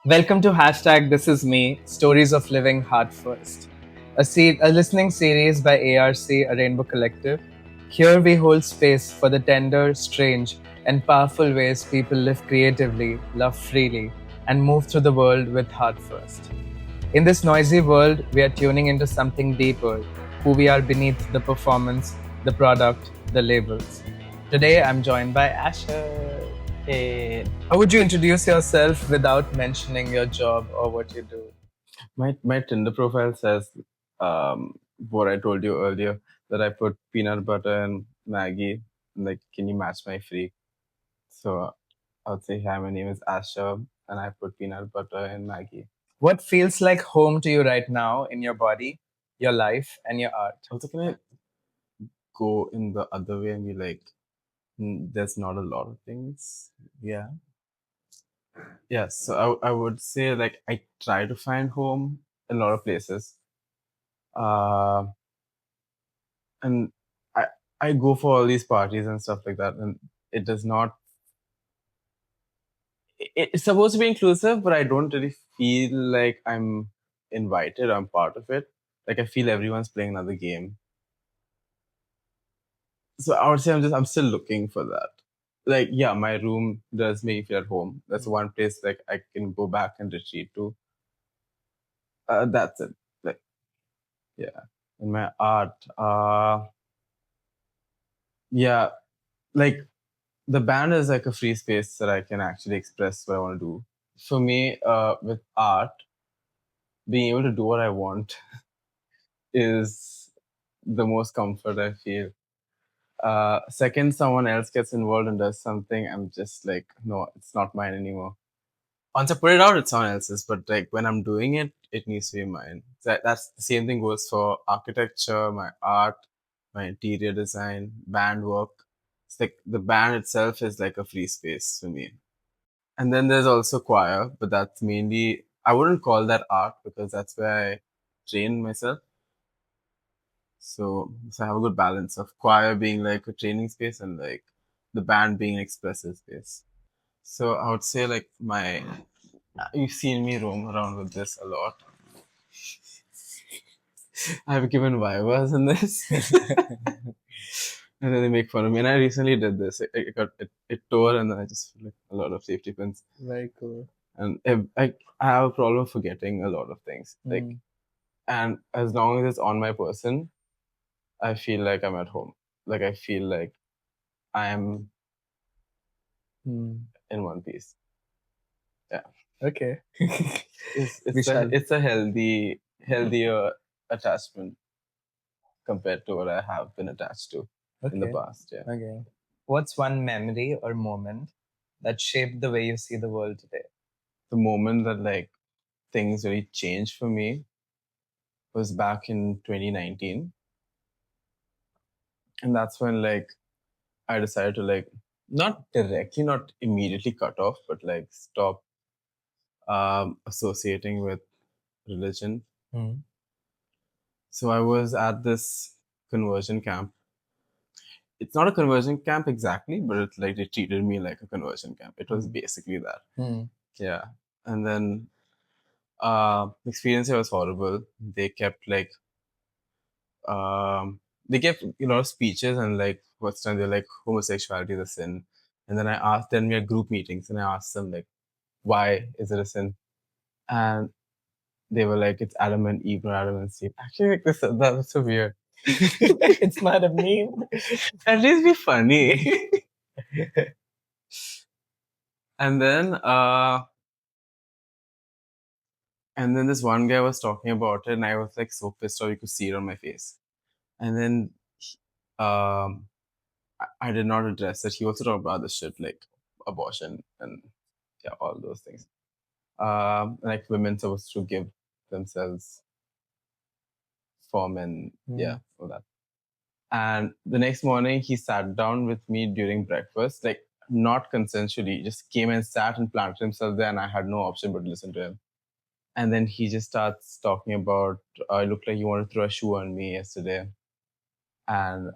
Welcome to hashtag This Is Me, Stories of Living Heart First, a listening series by ARC, a Rainbow Collective. Here we hold space for the tender, strange, and powerful ways people live creatively, love freely, and move through the world with heart first. In this noisy world, we are tuning into something deeper, who we are beneath the performance, the product, the labels. Today, I'm joined by Asher. Hey, how would you introduce yourself without mentioning your job or what you do? My Tinder profile says what I told you earlier, that I put peanut butter and Maggie. Like, can you match my freak? So I would say, hi, my name is Asher, and I put peanut butter and Maggie. What feels like home to you right now in your body, your life, and your art? Also, can I go in the other way and be like, there's not a lot of things. Yeah. Yes. So I would say, like, I try to find home in a lot of places. Uh, and I I go for all these parties and stuff like that, and it does not. It's supposed to be inclusive, but I don't really feel like I'm invited. I'm part of it. Like, I feel everyone's playing another game. So I would say I'm still looking for that. Like, yeah, my room does make me feel at home. That's one place like I can go back and retreat to. That's it. Like, yeah. In my art, yeah, like the band is like a free space that I can actually express what I want to do. For me, with art, being able to do what I want is the most comfort I feel. Second, someone else gets involved and does something, I'm just like, no, it's not mine anymore. Once I put it out, it's someone else's, but like when I'm doing it, it needs to be mine. That's the same thing goes for architecture, my art, my interior design, band work. It's like the band itself is like a free space for me. And then there's also choir, but that's mainly, I wouldn't call that art because that's where I train myself. So I have a good balance of choir being like a training space and like the band being an expressive space. So I would say like you've seen me roam around with this a lot. I've given vivas in this. And then they make fun of me. And I recently did this. It tore, and then I just put like a lot of safety pins. Very cool. And I have a problem forgetting a lot of things. Like, and as long as it's on my person, I feel like I'm at home. Like, I feel like I am in one piece. Yeah. Okay. Vishal. It's a healthier attachment compared to what I have been attached to in the Okay. past. Yeah. Okay. What's one memory or moment that shaped the way you see the world today? The moment that like things really changed for me was back in 2019, and that's when like I decided to like not immediately cut off, but like stop associating with religion. Mm. So I was at this conversion camp. It's not a conversion camp exactly, but it's like they treated me like a conversion camp. It was basically that. Mm. Yeah. And then the experience here was horrible. They kept like they gave a lot of speeches and like what's done, they're like homosexuality is a sin. And then I asked them, we had group meetings, and I asked them like, why is it a sin? And they were like, it's Adam and Eve, not Adam and Steve. Actually, like this, that was so weird. It's not a meme. At least be funny. And then this one guy was talking about it, and I was like so pissed off, you could see it on my face. And then um I did not address it. He also talked about other shit like abortion and yeah, all those things. Like women supposed to give themselves for men, yeah, all that. And the next morning, he sat down with me during breakfast, like not consensually, he just came and sat and planted himself there, and I had no option but to listen to him. And then he just starts talking about, it looked like you wanted to throw a shoe on me yesterday. And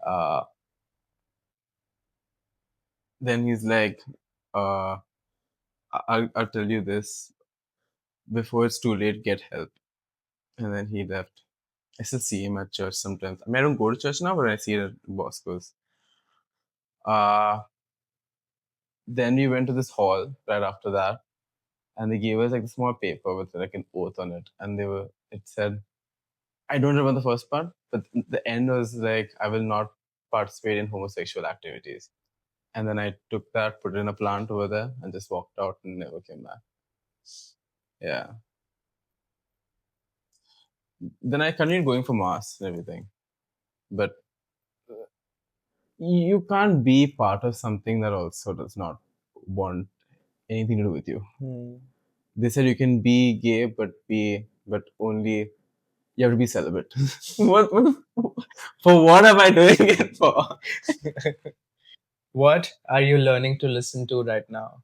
then he's like, uh, I'll tell you this. before it's too late, get help. And then he left. I still see him at church sometimes. I mean, I don't go to church now, but I see it at Bosco's. Uh, then we went to this hall right after that, and they gave us like a small paper with like an oath on it, and it said, I don't remember the first part, but the end was like, I will not participate in homosexual activities. And then I took that, put it in a plant over there, and just walked out and never came back. Yeah. Then I continued going for mass and everything, but you can't be part of something that also does not want anything to do with you. They said you can be gay, but only you have to be celibate. what for? What am I doing it for? What are you learning to listen to right now?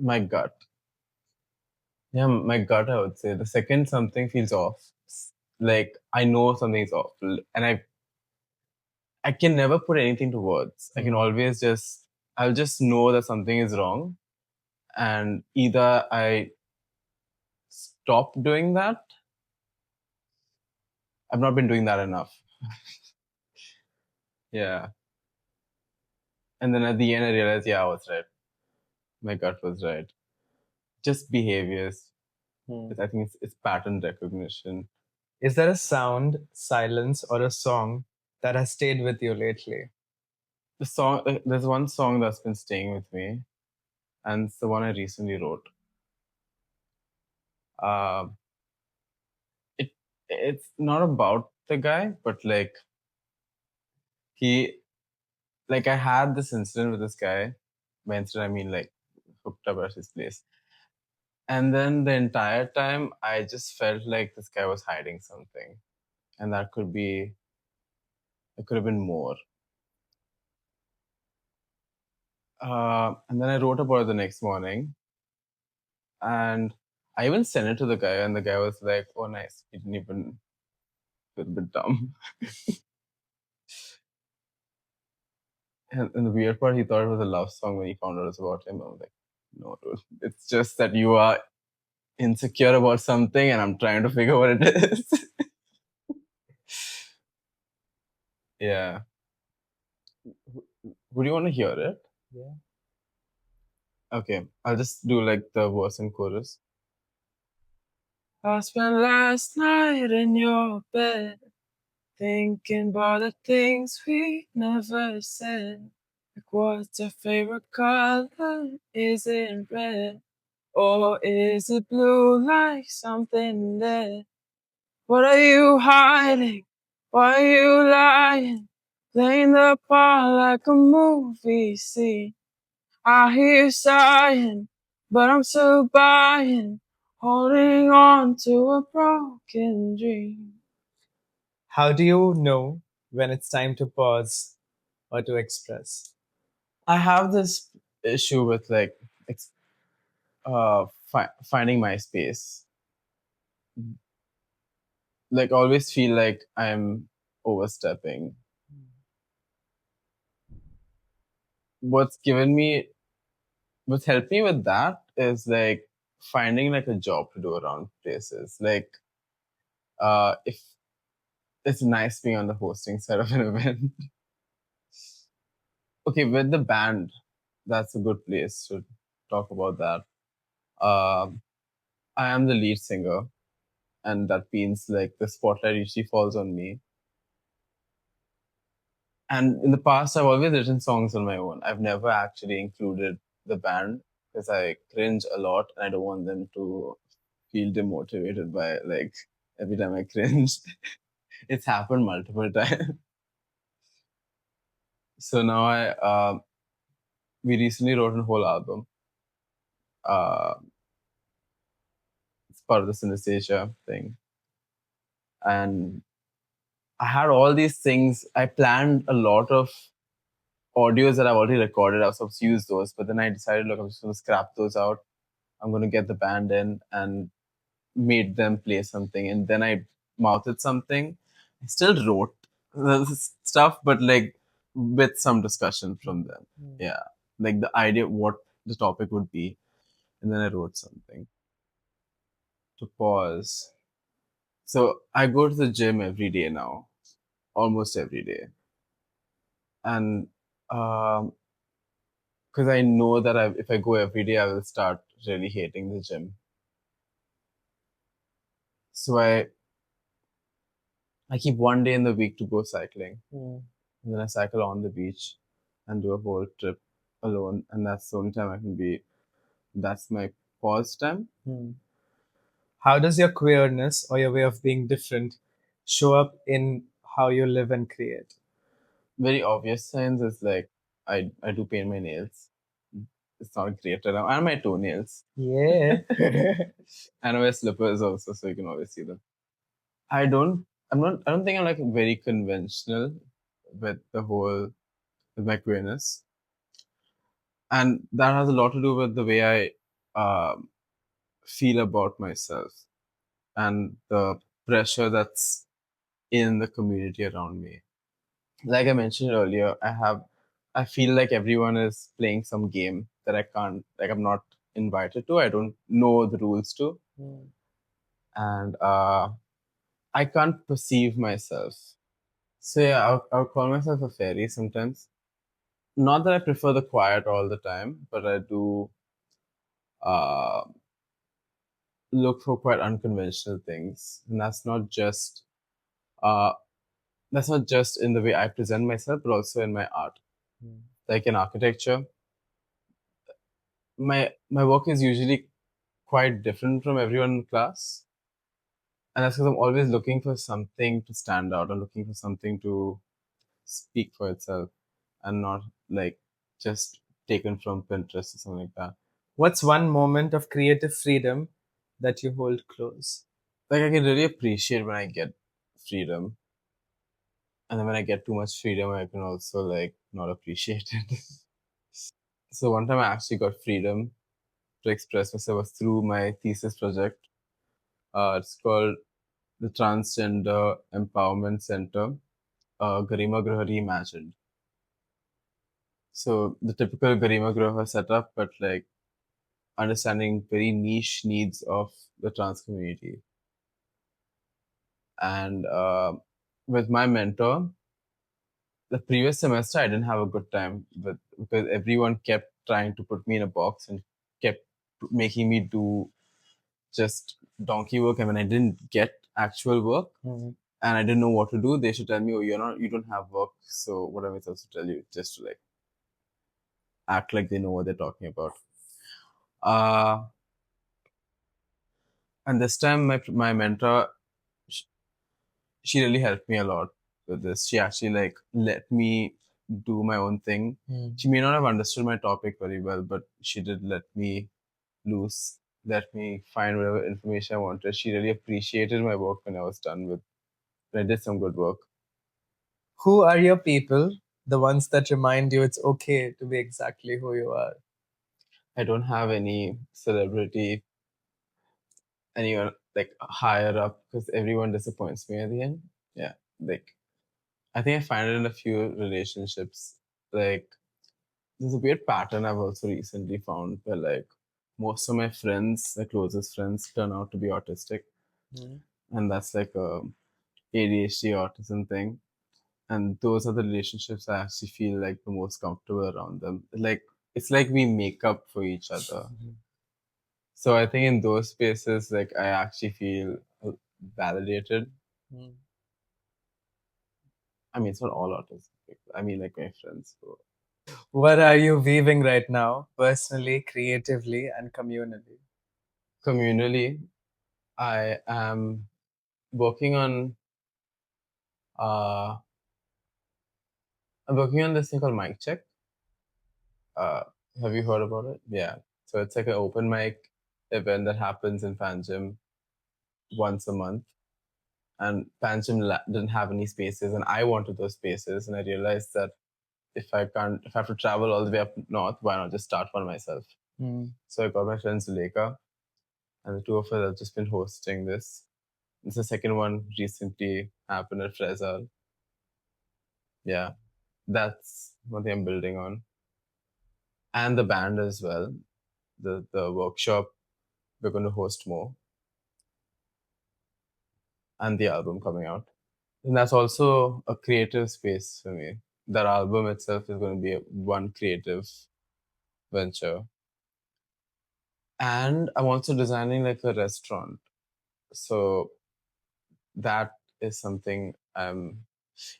My gut. Yeah, my gut. I would say the second something feels off, like I know something's off, and I can never put anything to words. I can always I'll just know that something is wrong, and either I stop doing that. I've not been doing that enough. Yeah. And then at the end, I realized, yeah, I was right. My gut was right. Just behaviors. I think it's pattern recognition. Is there a sound, silence, or a song that has stayed with you lately? There's one song that's been staying with me, and it's the one I recently wrote. Uh, it it's not about the guy, but he I had this incident with this guy. By incident, I mean like hooked up at his place. And then the entire time, I just felt like this guy was hiding something, and it could have been more. And then I wrote about it the next morning, and I even sent it to the guy, and the guy was like, "Oh, nice." He didn't even feel a bit dumb. And the weird part, he thought it was a love song when he found out it was about him. I was like, "No, dude, it's just that you are insecure about something, and I'm trying to figure what it is." Yeah. Would you want to hear it? Yeah. Okay, I'll just do like the verse and chorus. I spent last night in your bed, thinking about the things we never said. Like, what's your favorite color? Is it red? Or is it blue like something dead? What are you hiding? Why are you lying? Playing the part like a movie scene. I hear you sighing, but I'm still buying, holding on to a broken dream. How do you know when it's time to pause or to express? I have this issue with finding my space. Like, always feel like I'm overstepping. What's given me, what's helped me with that is like finding like a job to do around places. Like, if it's nice being on the hosting side of an event. Okay, with the band, that's a good place to talk about that. Um, I am the lead singer, and that means like the spotlight usually falls on me. And in the past, I've always written songs on my own. I've never actually included the band because I cringe a lot, and I don't want them to feel demotivated by like every time I cringe. It's happened multiple times. So now we recently wrote a whole album. Uh, it's part of the synesthesia thing, and I had all these things. I planned a lot of audios that I've already recorded. I was supposed to use those, but then I decided, look, I'm just going to scrap those out. I'm going to get the band in and made them play something. And then I mouthed something. I still wrote the stuff, but like with some discussion from them. Yeah. Like the idea of what the topic would be. And then I wrote something. to pause. So I go to the gym every day now, almost every day, and because I know that if I go every day, I will start really hating the gym. So I keep one day in the week to go cycling, and then I cycle on the beach and do a whole trip alone, and that's the only time I can be. That's my pause time. How does your queerness or your way of being different show up in how you live and create? Very obvious signs is like I do paint my nails. It's not great around, and my toenails. Yeah. And I wear slippers also, so you can always see them. I don't. I'm not. I don't think I'm like very conventional with the whole with my queerness, and that has a lot to do with the way I feel about myself and the pressure that's in the community around me. Like I mentioned earlier, I feel like everyone is playing some game that I can't, like I'm not invited to. I don't know the rules to, and I can't perceive myself. So yeah, I'll call myself a fairy sometimes. Not that I prefer the quiet all the time, but I do uh, look for quite unconventional things, and uh, that's not just in the way I present myself, but also in my art. Like in architecture, my work is usually quite different from everyone in class, and that's because I'm always looking for something to stand out or looking for something to speak for itself, and not like just taken from Pinterest or something like that. What's one moment of creative freedom that you hold close? Like I can really appreciate when I get freedom, and then when I get too much freedom, I can also like not appreciate it. So one time I actually got freedom to express myself was through my thesis project. It's called the Transgender Empowerment Center, Garima Graha Reimagined. So the typical Garima Graha setup, but like understanding very niche needs of the trans community. And with my mentor, the previous semester I didn't have a good time with because everyone kept trying to put me in a box and kept making me do just donkey work, and when I didn't get actual work and I didn't know what to do, they should tell me, "Oh, you don't have work, so what am I supposed to tell you?" Just to like act like they know what they're talking about. Uh, and this time, my mentor, sh- she really helped me a lot with this. She actually like let me do my own thing. She may not have understood my topic very well, but she did let me loose, let me find whatever information I wanted. She really appreciated my work when I was done with. When I did some good work. Who are your people? The ones that remind you it's okay to be exactly who you are. I don't have any celebrity, anyone like higher up because everyone disappoints me at the end. Yeah, like I think I find it in a few relationships. Like there's a weird pattern I've also recently found where like most of my friends, my closest friends, turn out to be autistic, and that's like a ADHD autism thing. And those are the relationships I actually feel like the most comfortable around them. Like it's like we make up for each other. So I think in those spaces, like I actually feel validated. I mean, it's not all autistic people. I mean, like my friends. So. What are you weaving right now, personally, creatively, and communally? Communally, I am working on. Uh, I'm working on this thing called Mic Check. Uh, have you heard about it? Yeah. So it's like an open mic event that happens in Panjim once a month. And Panjim didn't have any spaces, and I wanted those spaces, and I realized that if I have to travel all the way up north, why not just start one myself? So I got my friend Zuleka, and the two of us have just been hosting this. It's the second one recently happened at Frezal. Yeah, that's one thing I'm building on, and the band as well. The workshop we're going to host more. and the album coming out. And that's also a creative space for me. That album itself is going to be one creative venture. And I'm also designing like a restaurant. So that is something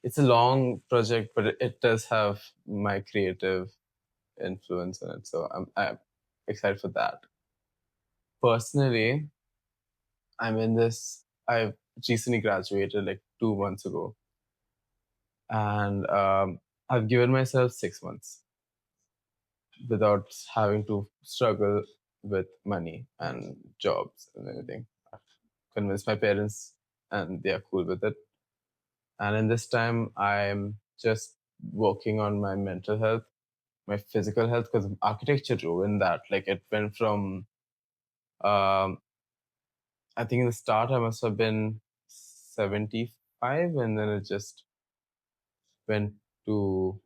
it's a long project, but it does have my creative influence in it. So I'm excited for that. Personally, I've recently graduated like 2 months ago, and I've given myself 6 months without having to struggle with money and jobs and everything. I've convinced my parents, and they are cool with it. And in this time, I'm just working on my mental health, my physical health, because architecture ruined that. Like it went from, um, I think in the start I must have been 75, and then it just went to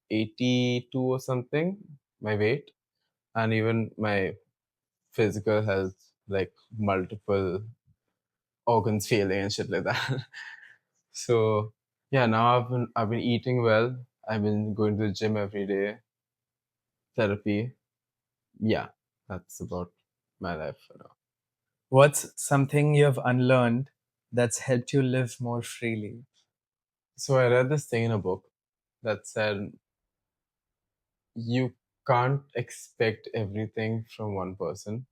82 or something, my weight, and even my physical health, like multiple organs failing and shit like that. So yeah, now I've been eating well. I've been going to the gym every day, therapy. Yeah, that's about my life for now. What's something you've unlearned that's helped you live more freely? So I read this thing in a book that said you can't expect everything from one person.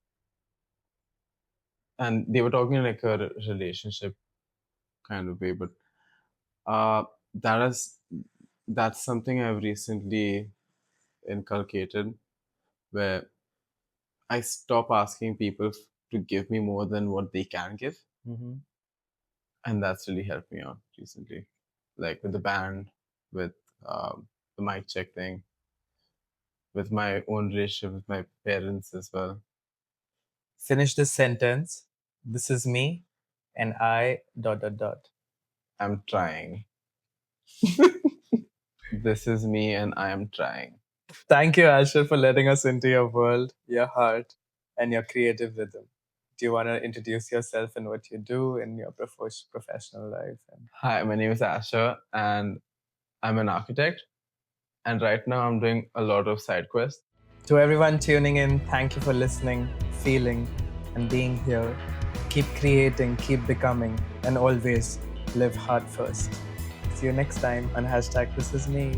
And they were talking in like a relationship kind of way, but uh, that is that's something I've recently inculcated, where I stop asking people to give me more than what they can give, Mm-hmm. and that's really helped me out recently, like with the band, with the mic check thing, with my own relationship with my parents as well. Finish this sentence. This is me, and I dot dot dot. I'm trying. This is me, and I am trying. Thank you, Asher, for letting us into your world, your heart, and your creative rhythm. Do you want to introduce yourself and what you do in your professional life? And Hi, my name is Asher, and I'm an architect. And right now, I'm doing a lot of side quests. to everyone tuning in, thank you for listening, feeling, and being here. Keep creating, keep becoming, and always live heart first. See you next time on hashtag This Is Me.